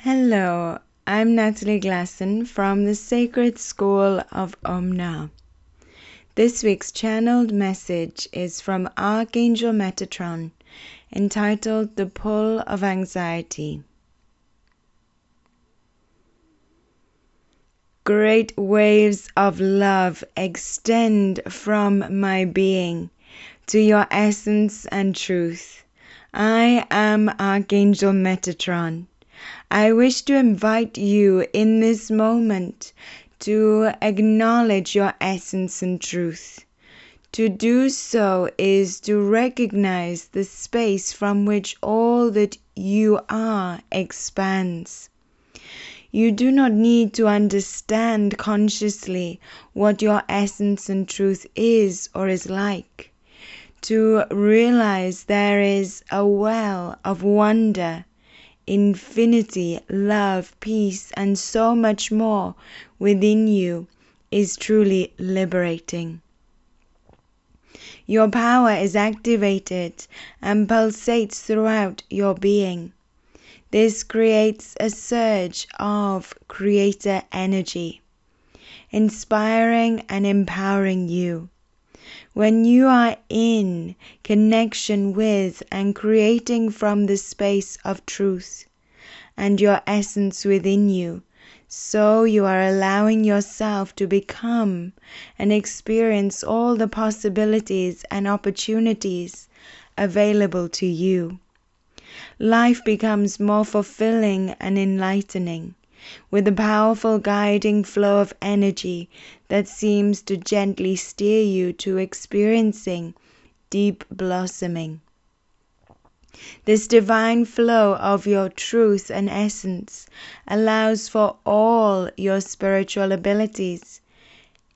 Hello, I'm Natalie Glasson from the Sacred School of OmNa. This week's channeled message is from Archangel Metatron, entitled The Pull of Anxiety. Great waves of love extend from my being to your essence and truth. I am Archangel Metatron. I wish to invite you in this moment to acknowledge your essence and truth. To do so is to recognize the space from which all that you are expands. You do not need to understand consciously what your essence and truth is or is like, to realize there is a well of wonder, infinity, love, peace, and so much more within you is truly liberating. Your power is activated and pulsates throughout your being. This creates a surge of creator energy, inspiring and empowering you. When you are in connection with and creating from the space of truth and your essence within you, so you are allowing yourself to become and experience all the possibilities and opportunities available to you. Life becomes more fulfilling and enlightening, with a powerful guiding flow of energy that seems to gently steer you to experiencing deep blossoming. This divine flow of your truth and essence allows for all your spiritual abilities,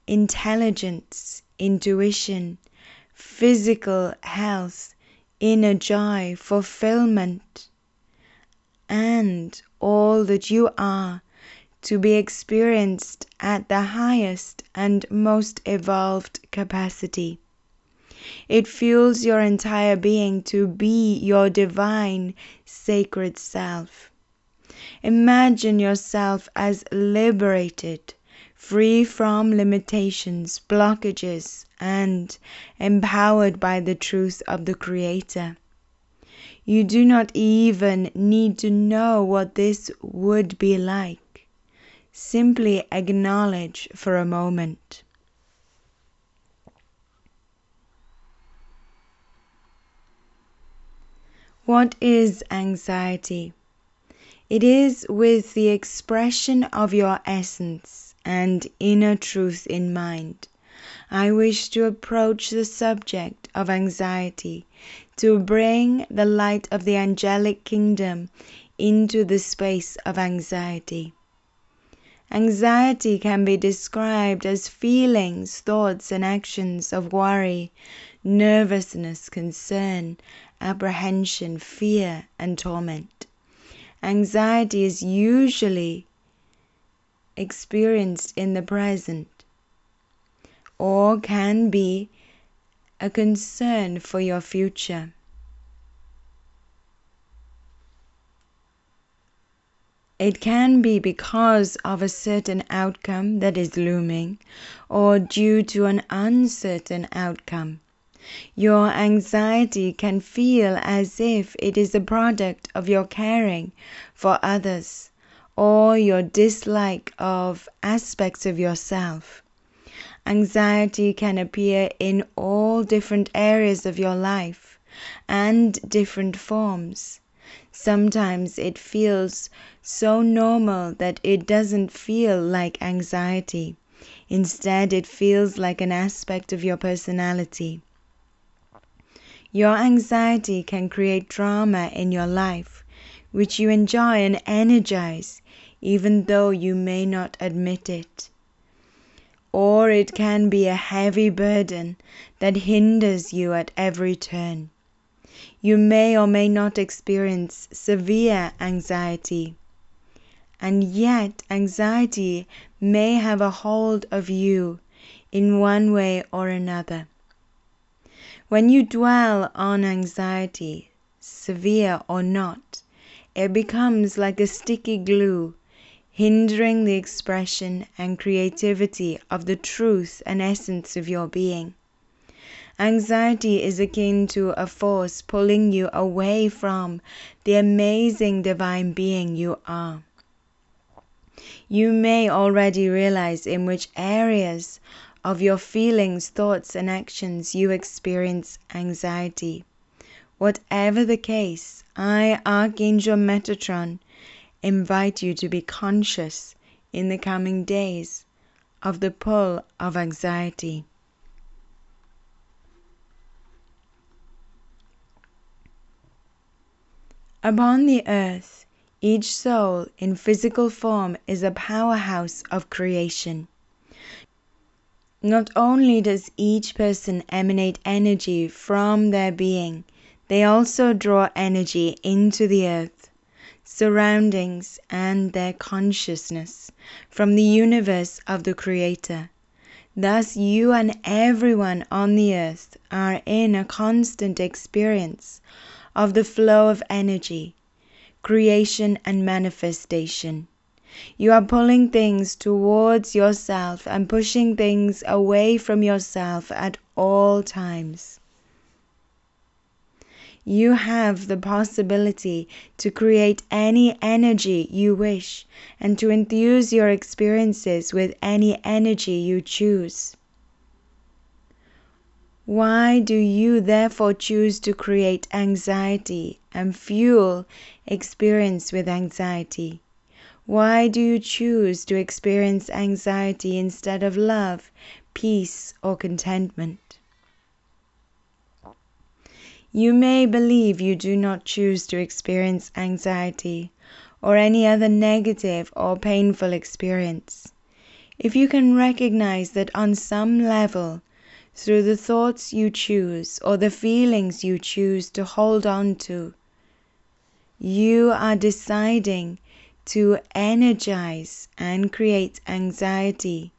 intelligence, intuition, physical health, inner joy, fulfillment, and all that you are to be experienced at the highest and most evolved capacity. It fuels your entire being to be your divine, sacred self. Imagine yourself as liberated, free from limitations, blockages, and empowered by the truth of the Creator. You do not even need to know what this would be like. Simply acknowledge for a moment. What is anxiety? It is with the expression of your essence and inner truth in mind. I wish to approach the subject of anxiety to bring the light of the angelic kingdom into the space of anxiety. Anxiety can be described as feelings, thoughts, and actions of worry, nervousness, concern, apprehension, fear, and torment. Anxiety is usually experienced in the present, or can be a concern for your future. It can be because of a certain outcome that is looming, or due to an uncertain outcome. Your anxiety can feel as if it is a product of your caring for others, or your dislike of aspects of yourself. Anxiety can appear in all different areas of your life and different forms. Sometimes it feels so normal that it doesn't feel like anxiety. Instead, it feels like an aspect of your personality. Your anxiety can create drama in your life, which you enjoy and energize, even though you may not admit it. Or it can be a heavy burden that hinders you at every turn. You may or may not experience severe anxiety, and yet anxiety may have a hold of you in one way or another. When you dwell on anxiety, severe or not, it becomes like a sticky glue, hindering the expression and creativity of the truth and essence of your being. Anxiety is akin to a force pulling you away from the amazing divine being you are. You may already realize in which areas of your feelings, thoughts, and actions you experience anxiety. Whatever the case, I, Archangel Metatron, invite you to be conscious in the coming days of the pull of anxiety. Upon the earth, each soul in physical form is a powerhouse of creation. Not only does each person emanate energy from their being, they also draw energy into the earth, surroundings, and their consciousness from the universe of the Creator. Thus, you and everyone on the earth are in a constant experience of the flow of energy, creation and manifestation. You are pulling things towards yourself and pushing things away from yourself at all times. You have the possibility to create any energy you wish and to infuse your experiences with any energy you choose. Why do you therefore choose to create anxiety and fuel experience with anxiety? Why do you choose to experience anxiety instead of love, peace, or contentment? You may believe you do not choose to experience anxiety or any other negative or painful experience. If you can recognize that on some level, through the thoughts you choose or the feelings you choose to hold on to, you are deciding to energize and create anxiety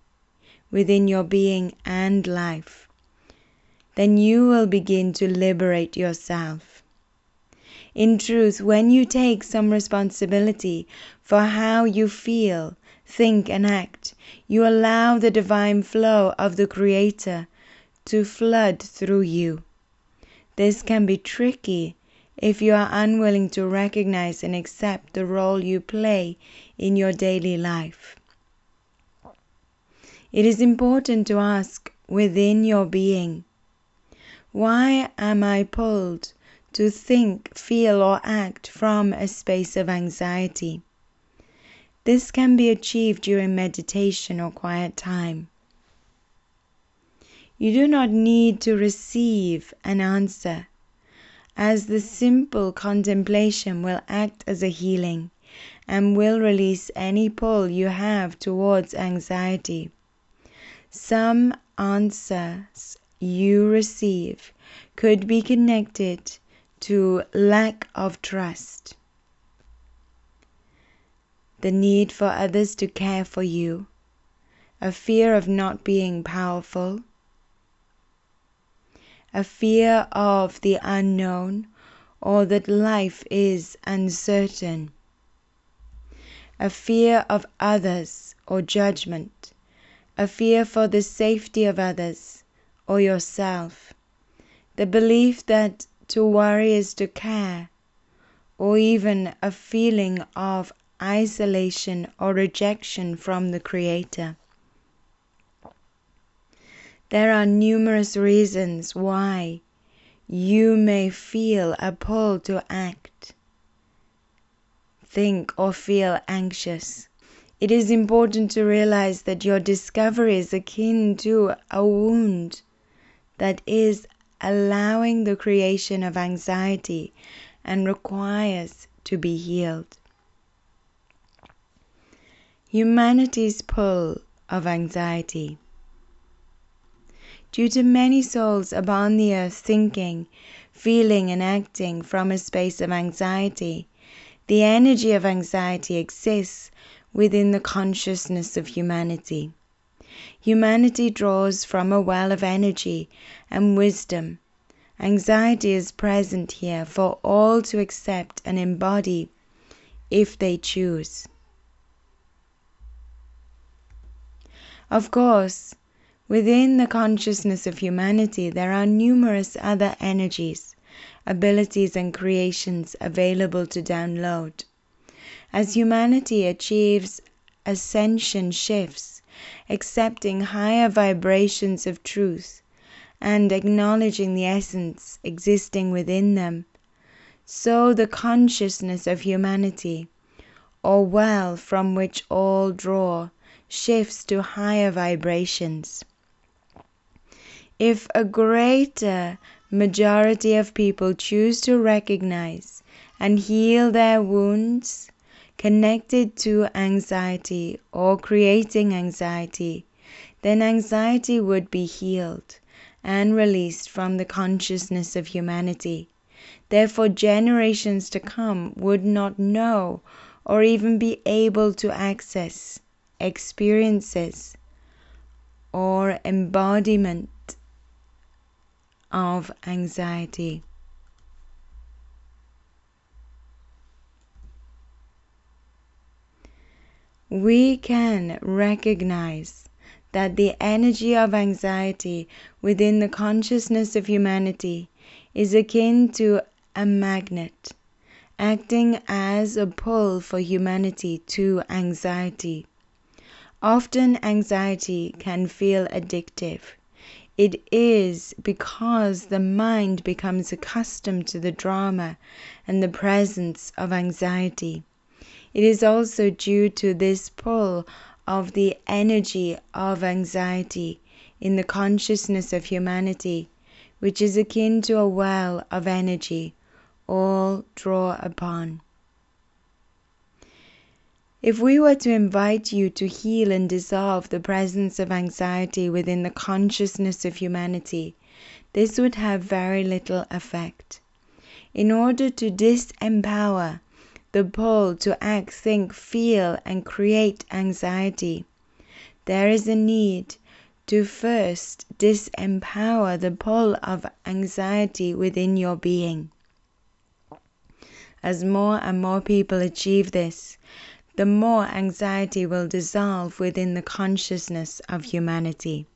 within your being and life, then you will begin to liberate yourself. In truth, when you take some responsibility for how you feel, think, and act, you allow the divine flow of the Creator to flood through you. This can be tricky if you are unwilling to recognize and accept the role you play in your daily life. It is important to ask within your being, why am I pulled to think, feel, or act from a space of anxiety? This can be achieved during meditation or quiet time. You do not need to receive an answer, as the simple contemplation will act as a healing and will release any pull you have towards anxiety. Some answers you receive could be connected to lack of trust, the need for others to care for you, a fear of not being powerful, a fear of the unknown, or that life is uncertain, a fear of others or judgment, a fear for the safety of others or yourself, the belief that to worry is to care, or even a feeling of isolation or rejection from the Creator. There are numerous reasons why you may feel a pull to act, think, or feel anxious. It is important to realize that your discovery is akin to a wound that is allowing the creation of anxiety and requires to be healed. Humanity's pull of anxiety. Due to many souls upon the earth thinking, feeling, and acting from a space of anxiety, the energy of anxiety exists within the consciousness of humanity. Humanity draws from a well of energy and wisdom. Anxiety is present here for all to accept and embody if they choose. Of course, within the consciousness of humanity, there are numerous other energies, abilities, and creations available to download. As humanity achieves ascension shifts, accepting higher vibrations of truth, and acknowledging the essence existing within them, so the consciousness of humanity, or well from which all draw, shifts to higher vibrations. If a greater majority of people choose to recognize and heal their wounds connected to anxiety or creating anxiety, then anxiety would be healed and released from the consciousness of humanity. Therefore, generations to come would not know or even be able to access experiences or embodiment of anxiety. We can recognize that the energy of anxiety within the consciousness of humanity is akin to a magnet, acting as a pull for humanity to anxiety. Often anxiety can feel addictive. It is because the mind becomes accustomed to the drama and the presence of anxiety. It is also due to this pull of the energy of anxiety in the consciousness of humanity, which is akin to a well of energy all draw upon. If we were to invite you to heal and dissolve the presence of anxiety within the consciousness of humanity, this would have very little effect. In order to disempower the pull to act, think, feel, and create anxiety, there is a need to first disempower the pull of anxiety within your being. As more and more people achieve this, the more anxiety will dissolve within the consciousness of humanity.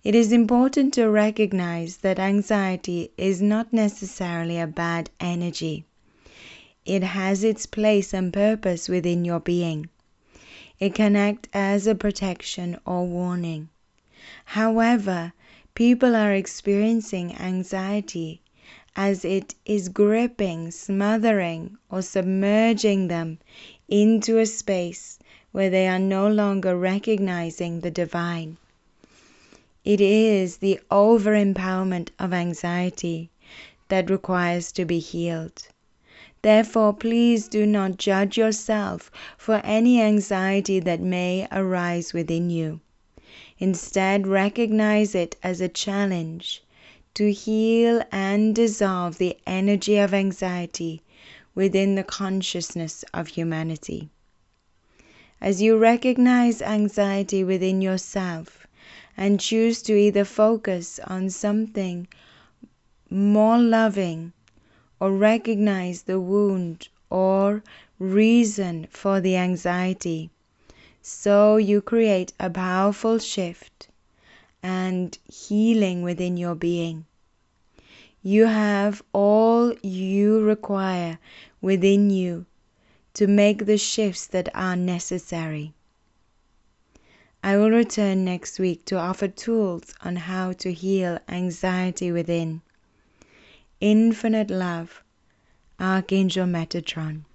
It is important to recognize that anxiety is not necessarily a bad energy. It has its place and purpose within your being. It can act as a protection or warning. However, people are experiencing anxiety as it is gripping, smothering, or submerging them into a space where they are no longer recognizing the divine. It is the over-empowerment of anxiety that requires to be healed. Therefore, please do not judge yourself for any anxiety that may arise within you. Instead, recognize it as a challenge to heal and dissolve the energy of anxiety within the consciousness of humanity. As you recognize anxiety within yourself and choose to either focus on something more loving or recognize the wound or reason for the anxiety, so you create a powerful shift and healing within your being. You have all you require within you to make the shifts that are necessary. I will return next week to offer tools on how to heal anxiety within. Infinite love, Archangel Metatron.